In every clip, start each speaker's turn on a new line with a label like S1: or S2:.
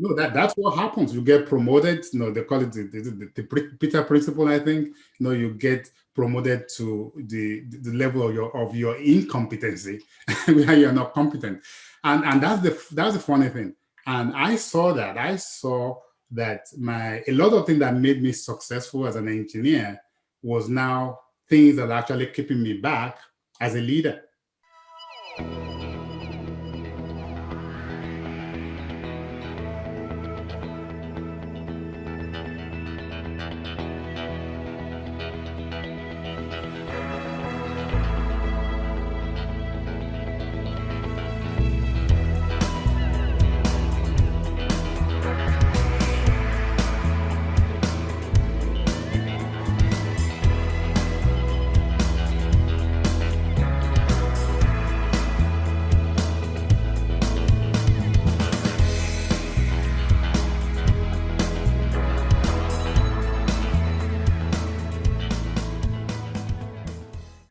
S1: No, that's what happens. You get promoted. They call it the Peter principle. I think. You get promoted to the level of your incompetency, where you're not competent, and that's the funny thing. And I saw that. I saw that a lot of things that made me successful as an engineer was now things that are actually keeping me back as a leader.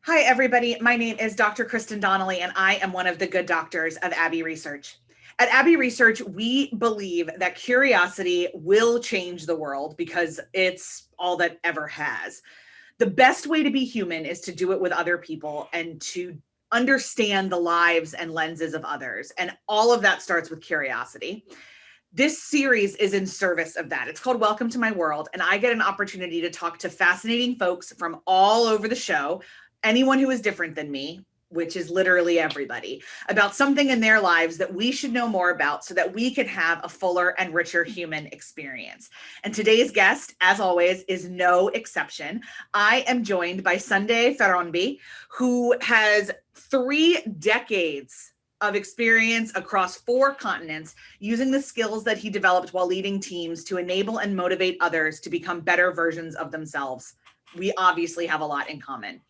S2: Hi, everybody. My name is Dr. Kristen Donnelly, and I am one of the good doctors of Abbey Research. At Abbey Research, we believe that curiosity will change the world because it's all that ever has. The best way to be human is to do it with other people and to understand the lives and lenses of others. And all of that starts with curiosity. This series is in service of that. It's called Welcome to My World, and I get an opportunity to talk to fascinating folks from all over the show, anyone who is different than me, which is literally everybody, about something in their lives that we should know more about so that we can have a fuller and richer human experience. And today's guest, as always, is no exception. I am joined by Sunday Faronbi, who has 3 decades of experience across 4 continents using the skills that he developed while leading teams to enable and motivate others to become better versions of themselves. We obviously have a lot in common.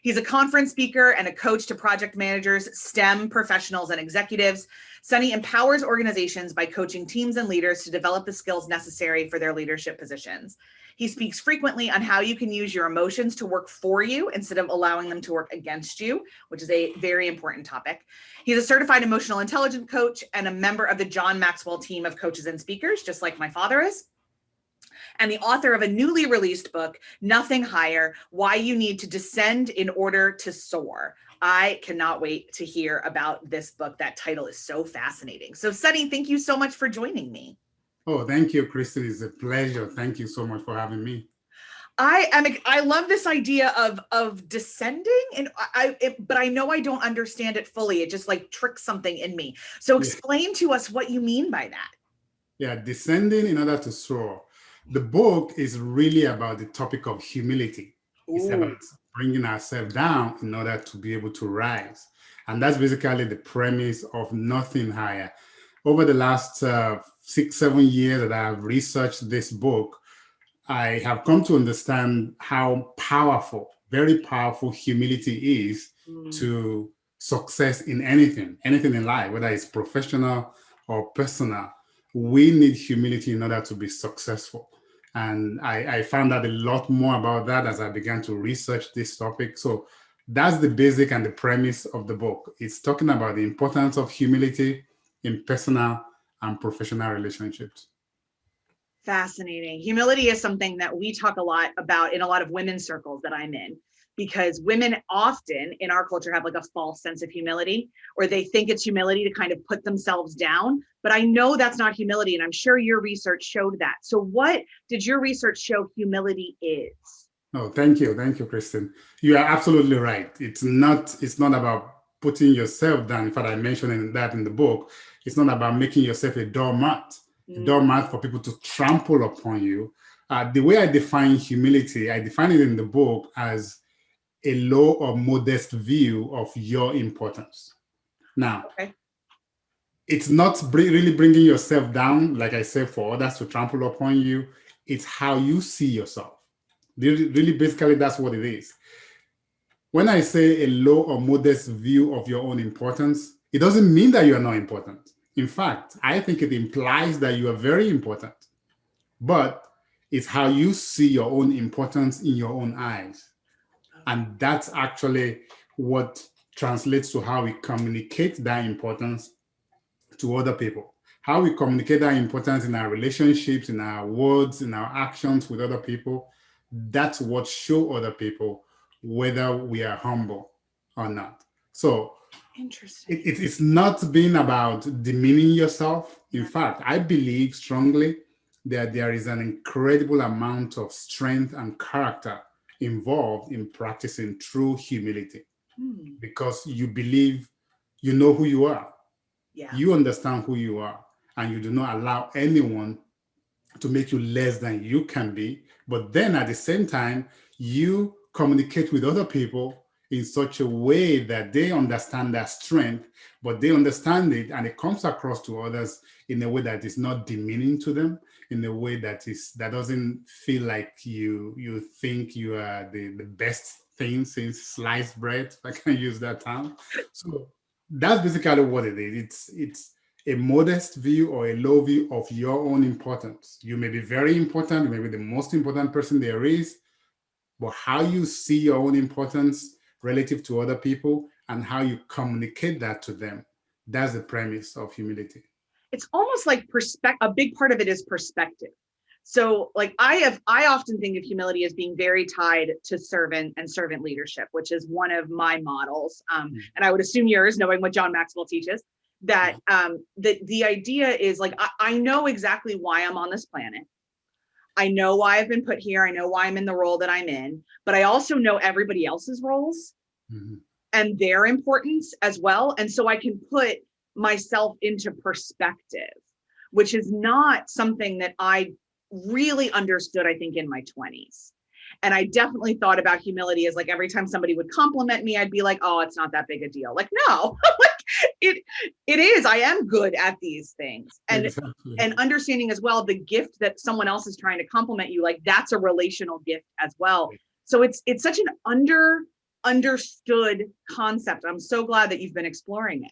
S2: He's a conference speaker and a coach to project managers, STEM professionals, and executives. Sunny empowers organizations by coaching teams and leaders to develop the skills necessary for their leadership positions. He speaks frequently on how you can use your emotions to work for you instead of allowing them to work against you, which is a very important topic. He's a certified emotional intelligence coach and a member of the John Maxwell team of coaches and speakers, just like my father is, and the author of a newly released book, Nothing Higher: Why You Need to Descend in Order to Soar. I cannot wait to hear about this book. That title is so fascinating. So Sunny, thank you so much for joining me.
S1: Oh, thank you, Kristen. It's a pleasure. Thank you so much for having me.
S2: I love this idea of descending, and but I know I don't understand it fully. It just like tricks something in me. So explain to us what you mean by that.
S1: Yeah, descending in order to soar. The book is really about the topic of humility. Ooh. It's about bringing ourselves down in order to be able to rise. And that's basically the premise of Nothing Higher. Over the last 6-7 years that I've researched this book, I have come to understand how powerful, very powerful humility is to success in anything in life, whether it's professional or personal. We need humility in order to be successful. And I found out a lot more about that as I began to research this topic. So that's the basic and the premise of the book. It's talking about the importance of humility in personal and professional relationships.
S2: Fascinating. Humility is something that we talk a lot about in a lot of women's circles that I'm in, because women often in our culture have like a false sense of humility, or they think it's humility to kind of put themselves down. But I know that's not humility, and I'm sure your research showed that. So what did your research show humility is?
S1: Oh, thank you, Kristen. You are absolutely right. It's not about putting yourself down. In fact, I mentioned that in the book. It's not about making yourself a doormat for people to trample upon you. The way I define humility, I define it in the book as a low or modest view of your importance. Now, it's not really bringing yourself down, like I said, for others to trample upon you. It's how you see yourself. Really, basically, that's what it is. When I say a low or modest view of your own importance, it doesn't mean that you are not important. In fact, I think it implies that you are very important. But it's how you see your own importance in your own eyes. And that's actually what translates to how we communicate that importance to other people. how we communicate that importance in our relationships, in our words, in our actions with other people, that's what show other people whether we are humble or not. So
S2: Interesting.
S1: it's not being about demeaning yourself. In fact, I believe strongly that there is an incredible amount of strength and character involved in practicing true humility because you believe you know who you are,
S2: Yeah.
S1: you understand who you are, and you do not allow anyone to make you less than you can be. But then at the same time, you communicate with other people in such a way that they understand that strength, but they understand it and it comes across to others in a way that is not demeaning to them, in a way that doesn't feel like you think you are the best thing since sliced bread, if I can use that term. So that's basically what it is. It's a modest view or a low view of your own importance. You may be very important, you may be the most important person there is, but how you see your own importance relative to other people and how you communicate that to them, that's the premise of humility.
S2: It's almost like a big part of it is perspective. So like I often think of humility as being very tied to servant and servant leadership, which is one of my models. And I would assume yours, knowing what John Maxwell teaches, that the idea is like, I know exactly why I'm on this planet. I know why I've been put here. I know why I'm in the role that I'm in, but I also know everybody else's roles and their importance as well. And so I can put myself into perspective, which is not something that I really understood, I think, in my 20s. And I definitely thought about humility as like every time somebody would compliment me, I'd be like, oh, it's not that big a deal. Like, no, like it is. I am good at these things. And understanding as well the gift that someone else is trying to compliment you, like that's a relational gift as well. So it's such an understood concept. I'm so glad that you've been exploring it.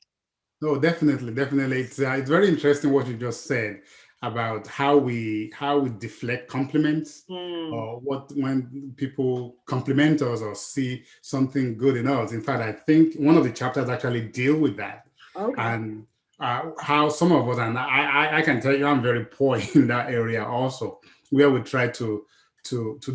S1: No, definitely, definitely. It's very interesting what you just said about how we deflect compliments or what when people compliment us or see something good in us. In fact, I think one of the chapters actually deal with that.
S2: Okay.
S1: And how some of us, and I can tell you, I'm very poor in that area also, where we try to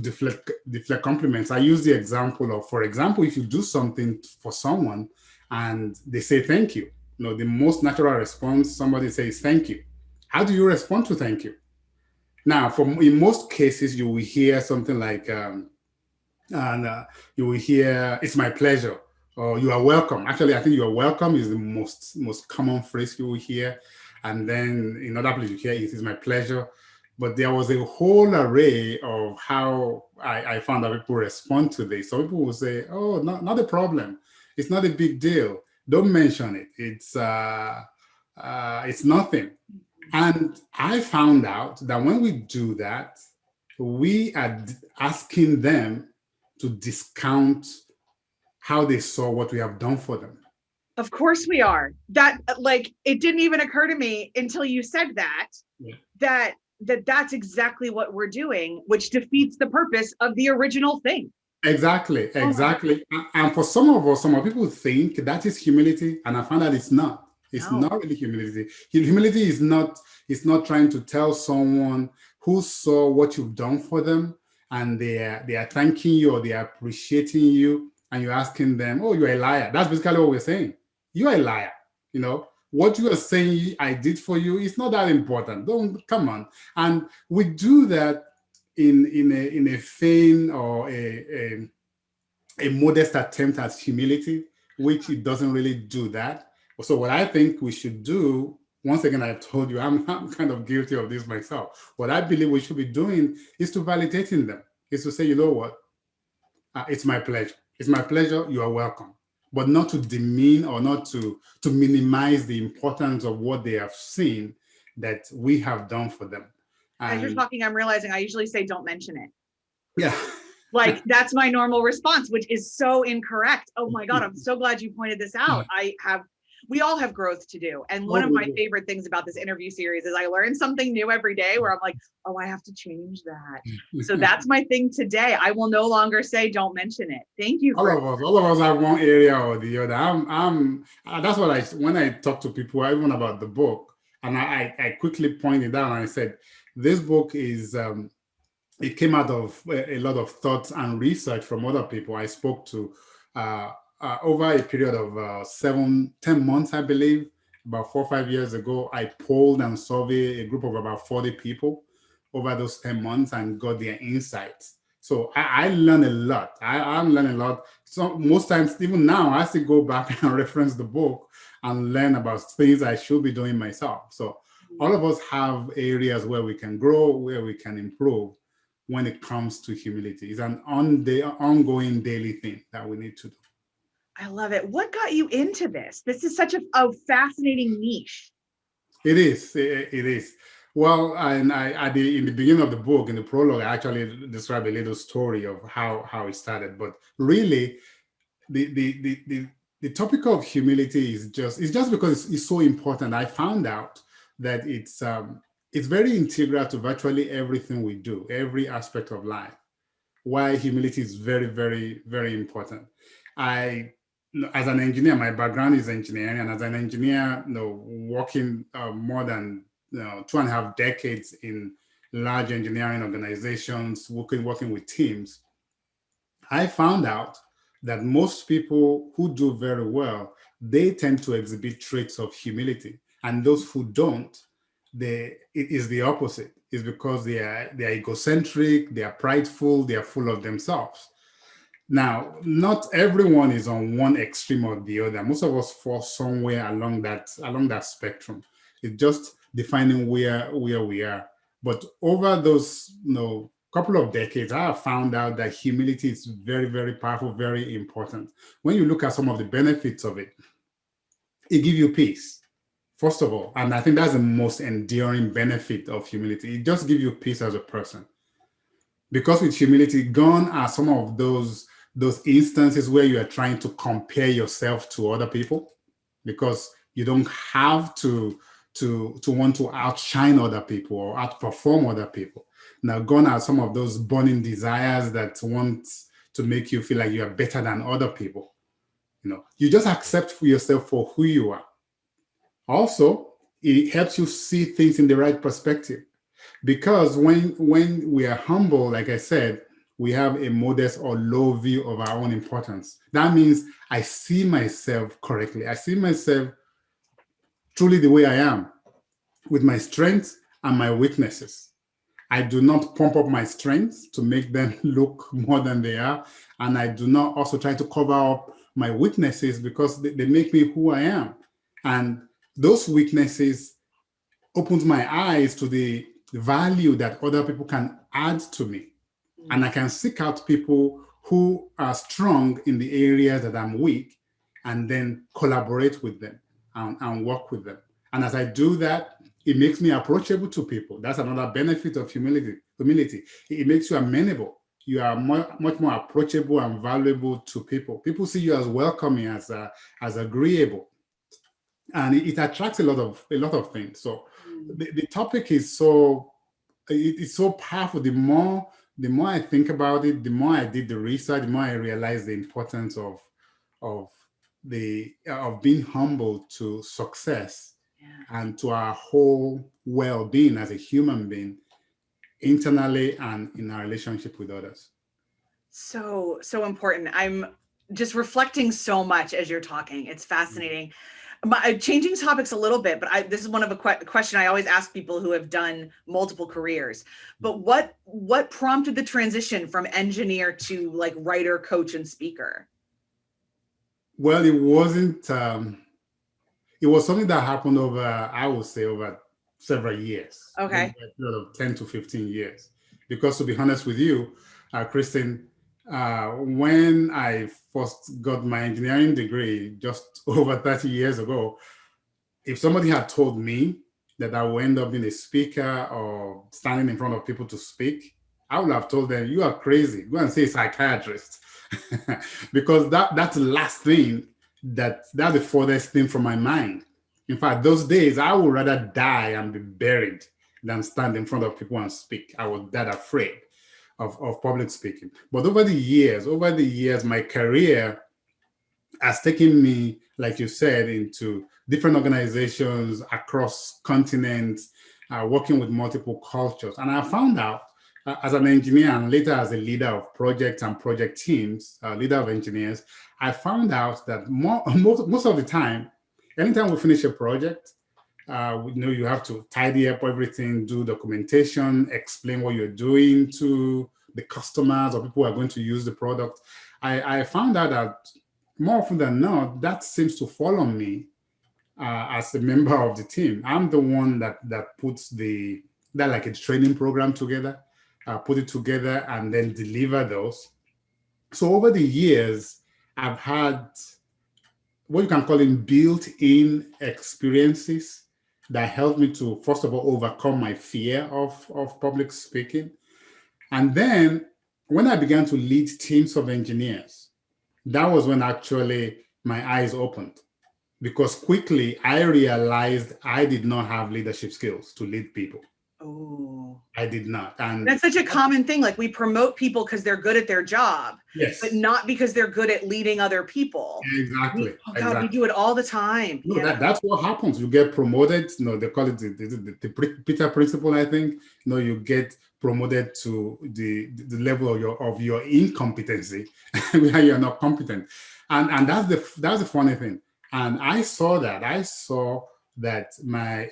S1: deflect compliments. I use the example of, for example, if you do something for someone and they say thank you, the most natural response somebody says thank you. How do you respond to thank you? Now, in most cases, you will hear something like, you will hear, "It's my pleasure," or "You are welcome." Actually, I think "You are welcome" is the most common phrase you will hear, and then in other places you hear, "It is my pleasure." But there was a whole array of how I found that people respond to this. Some people will say, "Oh, not a problem. It's not a big deal. Don't mention it. It's nothing." And I found out that when we do that, we are asking them to discount how they saw what we have done for them.
S2: Of course we are. That, like, it didn't even occur to me until you said that, that's exactly what we're doing, which defeats the purpose of the original thing.
S1: Exactly. And for some people think that is humility, and I found that it's not. It's not really humility. Humility is not trying to tell someone who saw what you've done for them and they are thanking you or they are appreciating you, and you're asking them, "Oh, you're a liar." That's basically what we're saying. You're a liar. What you are saying I did for you is not that important. Don't come on. And we do that in a feign or a modest attempt at humility, which it doesn't really do that. So what I think we should do, once again, I've told you, I'm kind of guilty of this myself. What I believe we should be doing is to validating them, is to say, you know what, it's my pleasure. It's my pleasure. You are welcome. But not to demean or not to minimize the importance of what they have seen that we have done for them.
S2: As you're talking, I'm realizing I usually say, don't mention it.
S1: Yeah.
S2: Like, that's my normal response, which is so incorrect. Oh my God, I'm so glad you pointed this out. We all have growth to do. And one of my favorite things about this interview series is I learn something new every day where I'm like, oh, I have to change that. So that's my thing today. I will no longer say, don't mention it. Thank you.
S1: All of us have one area or the other. That's what when I talk to people, even about the book, And I quickly pointed out and I said, this book is, it came out of a lot of thoughts and research from other people I spoke to over a period of 10 months, I believe. About 4 or 5 years ago, I polled and surveyed a group of about 40 people over those 10 months and got their insights. So I learned a lot. I learned a lot. So most times, even now, I still go back and reference the book and learn about things I should be doing myself. So all of us have areas where we can grow, where we can improve when it comes to humility. It's an ongoing daily thing that we need to do.
S2: I love it. What got you into this? This is such a fascinating niche.
S1: It is. It is. Well, and in the beginning of the book, in the prologue, I actually describe a little story of how it started. But really, the topic of humility is just because it's so important. I found out that it's very integral to virtually everything we do, every aspect of life. Why humility is very, very, very important. I, as an engineer, my background is engineering, and as an engineer, working more than 2.5 decades in large engineering organizations, working with teams, I found out that most people who do very well, they tend to exhibit traits of humility, and those who don't, it is the opposite. It's because they are egocentric, they are prideful, they are full of themselves. Now, not everyone is on one extreme or the other. Most of us fall somewhere along that spectrum. It's just defining where we are. But over those couple of decades, I have found out that humility is very, very powerful, very important. When you look at some of the benefits of it, it gives you peace, first of all. And I think that's the most enduring benefit of humility. It just gives you peace as a person. Because with humility, gone are some of those instances where you are trying to compare yourself to other people, because you don't have to want to outshine other people or outperform other people. Now, gone are some of those burning desires that want to make you feel like you are better than other people. You just accept yourself for who you are. Also, it helps you see things in the right perspective. Because when we are humble, like I said, we have a modest or low view of our own importance. That means I see myself correctly. I see myself truly the way I am, with my strengths and my weaknesses. I do not pump up my strengths to make them look more than they are. And I do not also try to cover up my weaknesses because they make me who I am. And those weaknesses opens my eyes to the value that other people can add to me. And I can seek out people who are strong in the areas that I'm weak and then collaborate with them and work with them. And as I do that, it makes me approachable to people. That's another benefit of humility. It makes you amenable. You are much more approachable and valuable to people. People see you as welcoming, as agreeable, and it attracts a lot of things. So the topic is it's so powerful. The more I think about it, the more I did the research, the more I realized the importance of being humble to success and to our whole well-being as a human being, internally and in our relationship with others.
S2: So important. I'm just reflecting so much as you're talking. It's fascinating. Changing topics a little bit, but this is one of a question I always ask people who have done multiple careers. But what prompted the transition from engineer to like writer, coach, and speaker?
S1: Well, it wasn't. It was something that happened over, I would say, over several years.
S2: Okay.
S1: A period of 10 to 15 years. Because to be honest with you, Kristen, when I first got my engineering degree just over 30 years ago, if somebody had told me that I would end up being a speaker or standing in front of people to speak, I would have told them, you are crazy. Go and see a psychiatrist. Because that's the last thing, that's the furthest thing from my mind. In fact, those days, I would rather die and be buried than stand in front of people and speak. I was that afraid of public speaking. But over the years, my career has taken me like you said, into different organizations across continents, working with multiple cultures. And I found out as an engineer and later as a leader of projects and project teams, leader of engineers, I found out that most of the time, anytime we finish a project, you have to tidy up everything, do documentation, explain what you're doing to the customers or people who are going to use the product. I found out that more often than not, that seems to fall on me as a member of the team. I'm the one that puts that like a training program together, put it together, and then deliver those. So over the years, I've had what you can call in built-in experiences that helped me to, first of all, overcome my fear of public speaking. And then when I began to lead teams of engineers, that was when actually my eyes opened, because quickly I realized I did not have leadership skills to lead people.
S2: Oh,
S1: I did not. And
S2: that's such a common thing. Like, we promote people because they're good at their job,
S1: yes,
S2: but not because they're good at leading other people.
S1: exactly.
S2: Oh God, we do it all the time.
S1: No,
S2: Yeah.
S1: that's what happens. You get promoted. They call it the Peter principle, I think. You get promoted to the level of your incompetency, where you're not competent, and that's the funny thing. And I saw that. A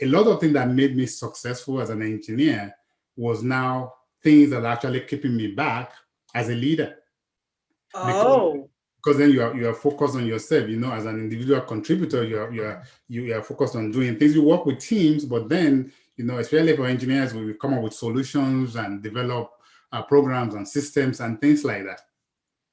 S1: lot of things that made me successful as an engineer was now things that are actually keeping me back as a leader. Because then you are focused on yourself, as an individual contributor, you are focused on doing things. You work with teams, but then, especially for engineers, we come up with solutions and develop programs and systems and things like that.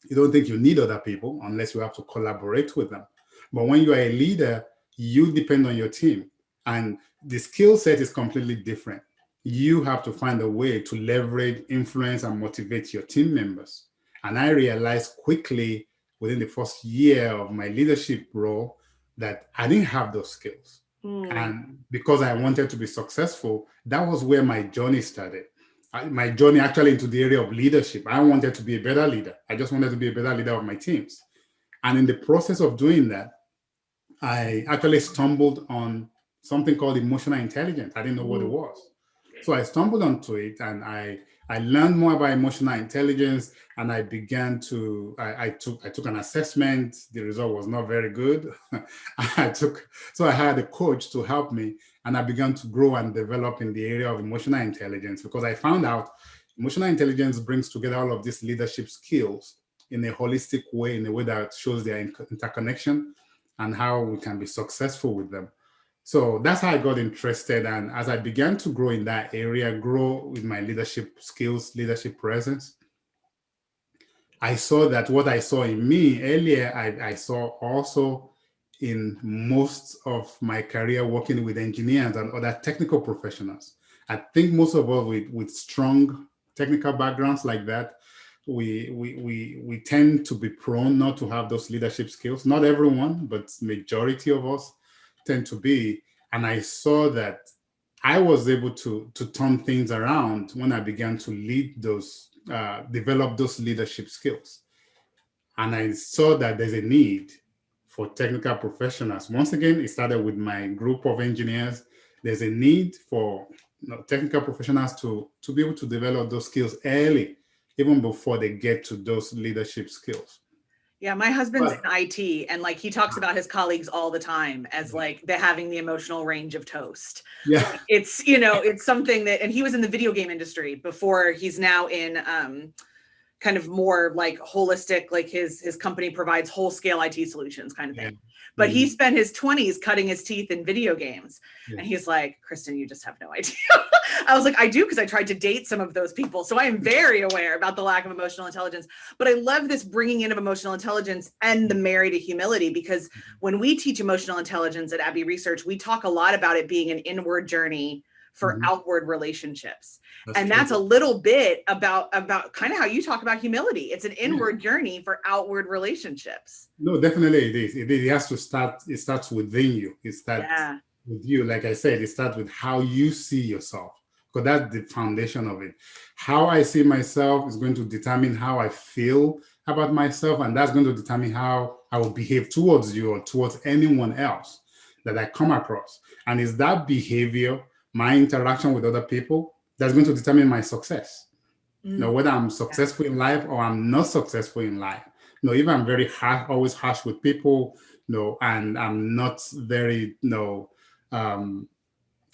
S1: You don't think you need other people unless you have to collaborate with them. But when you are a leader, you depend on your team, and the skill set is completely different. You have to find a way to leverage, influence, and motivate your team members. And I realized quickly within the first year of my leadership role that I didn't have those skills. And because I wanted to be successful, that was where my journey started. My journey actually into the area of leadership. I wanted to be a better leader. I just wanted to be a better leader of my teams. And in the process of doing that, I actually stumbled on something called emotional intelligence. I didn't know what it was. So I stumbled onto it, and I learned more about emotional intelligence, and I began to, I took an assessment. The result was not very good. So I had a coach to help me, and I began to grow and develop in the area of emotional intelligence, because I found out emotional intelligence brings together all of these leadership skills in a holistic way, in a way that shows their interconnection and how we can be successful with them. So that's how I got interested. And as I began to grow in that area, grow with my leadership skills, leadership presence, I saw that what I saw in me earlier, I saw also in most of my career working with engineers and other technical professionals. I think most of us with strong technical backgrounds like that, we tend to be prone not to have those leadership skills. Not everyone, but majority of us tend to be. And I saw that I was able to turn things around when I began to lead those, develop those leadership skills. And I saw that there's a need for technical professionals. Once again, it started with my group of engineers. There's a need for technical professionals to be able to develop those skills early, even before they get to those leadership skills.
S2: Yeah, my husband's in IT, and like he talks about his colleagues all the time as like they're having the emotional range of toast.
S1: Yeah,
S2: like it's something that, and he was in the video game industry before. He's now in kind of more like holistic, like his company provides whole scale IT solutions kind of thing. But he spent his 20s cutting his teeth in video games. And he's like, Kristen, you just have no idea. I was like, I do, because I tried to date some of those people. So I am very aware about the lack of emotional intelligence. But I love this bringing in of emotional intelligence and the marry to humility, because when we teach emotional intelligence at Abbey Research, we talk a lot about it being an inward journey for outward relationships. That's a little bit about kind of how you talk about humility. It's an inward journey for outward relationships. No,
S1: definitely it is. It has to start. It starts within you. It starts with you. Like I said, it starts with how you see yourself. because that's the foundation of it. How I see myself is going to determine how I feel about myself, and that's going to determine how I will behave towards you or towards anyone else that I come across. And it's that behavior, my interaction with other people, that's going to determine my success. Whether I'm successful in life or I'm not successful in life. If I'm very harsh, always harsh with people, and I'm not very, I'm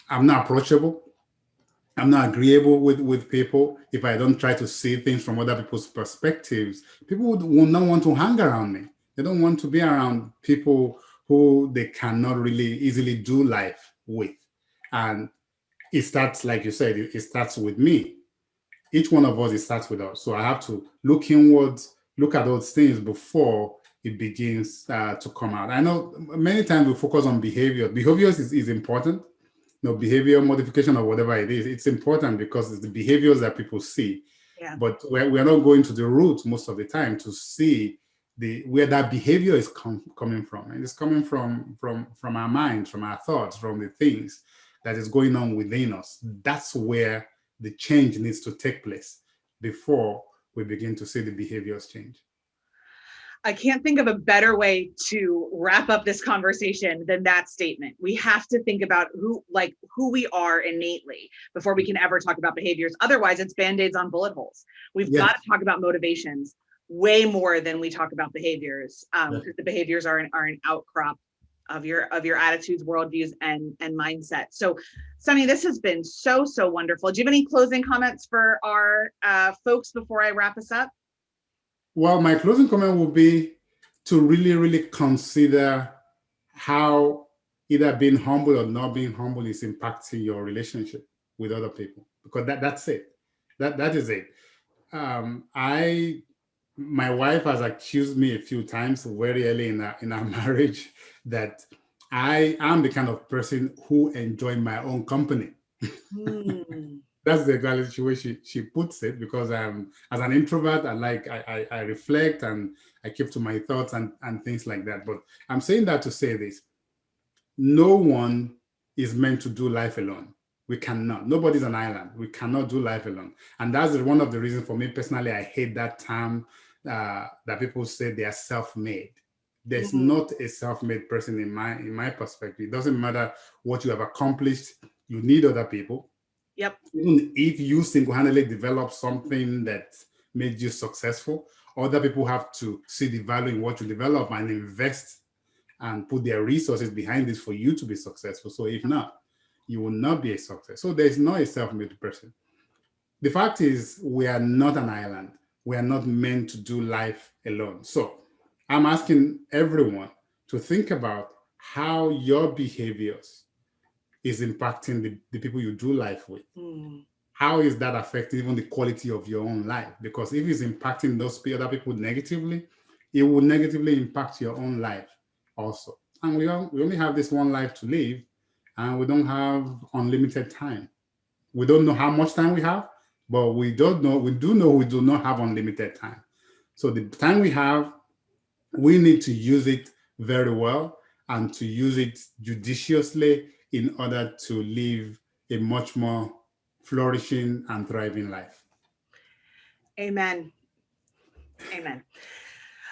S1: not approachable, I'm not agreeable with people. If I don't try to see things from other people's perspectives, people will not want to hang around me. They don't want to be around people who they cannot really easily do life with. And it starts, like you said, it starts with me. Each one of us, it starts with us. So I have to look inwards, look at those things before it begins to come out. I know many times we focus on behavior. Behaviors is important. Behavior modification or whatever it is, it's important because it's the behaviors that people see.
S2: Yeah.
S1: But we're not going to the root most of the time to see where that behavior is coming from. And it's coming from our minds, from our thoughts, from the things that is going on within us. That's where the change needs to take place before we begin to see the behaviors change.
S2: I can't think of a better way to wrap up this conversation than that statement. We have to think about who we are innately before we can ever talk about behaviors. Otherwise, it's Band-Aids on bullet holes. We've got to talk about motivations way more than we talk about behaviors, because the behaviors are an outcrop of your attitudes, worldviews, and mindset. So, Sunny, this has been so wonderful. Do you have any closing comments for our folks before I wrap us up?
S1: Well, my closing comment will be to really, really consider how either being humble or not being humble is impacting your relationship with other people, because that's it. That is it. My wife has accused me a few times very early in our marriage that I am the kind of person who enjoy my own company. That's the exactly way she puts it, because as an introvert, I reflect and I keep to my thoughts and things like that. But I'm saying that to say this: no one is meant to do life alone. We cannot. Nobody's an island. We cannot do life alone. And that's one of the reasons for me personally, I hate that term that people say they are self-made. There's not a self-made person in my perspective. It doesn't matter what you have accomplished. You need other people.
S2: Yep.
S1: Even if you single-handedly develop something that made you successful, other people have to see the value in what you develop and invest and put their resources behind this for you to be successful. So if not, you will not be a success. So there's not a self-made person. The fact is, we are not an island. We are not meant to do life alone. So I'm asking everyone to think about how your behaviors is impacting the people you do life with. How is that affecting even the quality of your own life? Because if it's impacting those other people negatively, it will negatively impact your own life also. And we only have this one life to live, and we don't have unlimited time. We don't know how much time we have, but we do know we do not have unlimited time. So the time we have, we need to use it very well and to use it judiciously in order to live a much more flourishing and thriving life.
S2: Amen. Amen.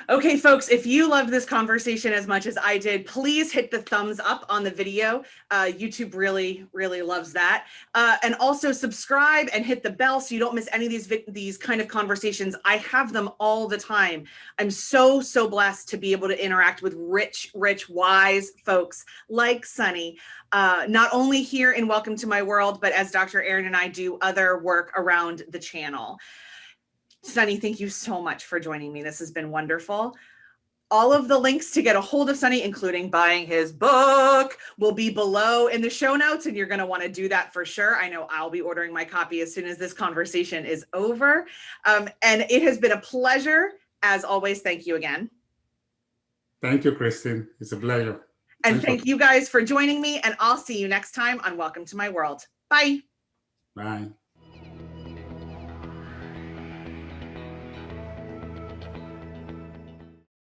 S2: Okay, folks, if you loved this conversation as much as I did, please hit the thumbs up on the video. YouTube really, really loves that. And also subscribe and hit the bell so you don't miss any of these kind of conversations. I have them all the time. I'm so blessed to be able to interact with rich, wise folks like Sunny, not only here in Welcome to My World, but as Dr. Aaron and I do other work around the channel. Sunny, thank you so much for joining me. This has been wonderful. All of the links to get a hold of Sunny, including buying his book, will be below in the show notes, and you're going to want to do that for sure. I know I'll be ordering my copy as soon as this conversation is over. And it has been a pleasure. As always, thank you again.
S1: Thank you, Kristen. It's a pleasure.
S2: And thank you guys for joining me, and I'll see you next time on Welcome to My World. Bye.
S1: Bye.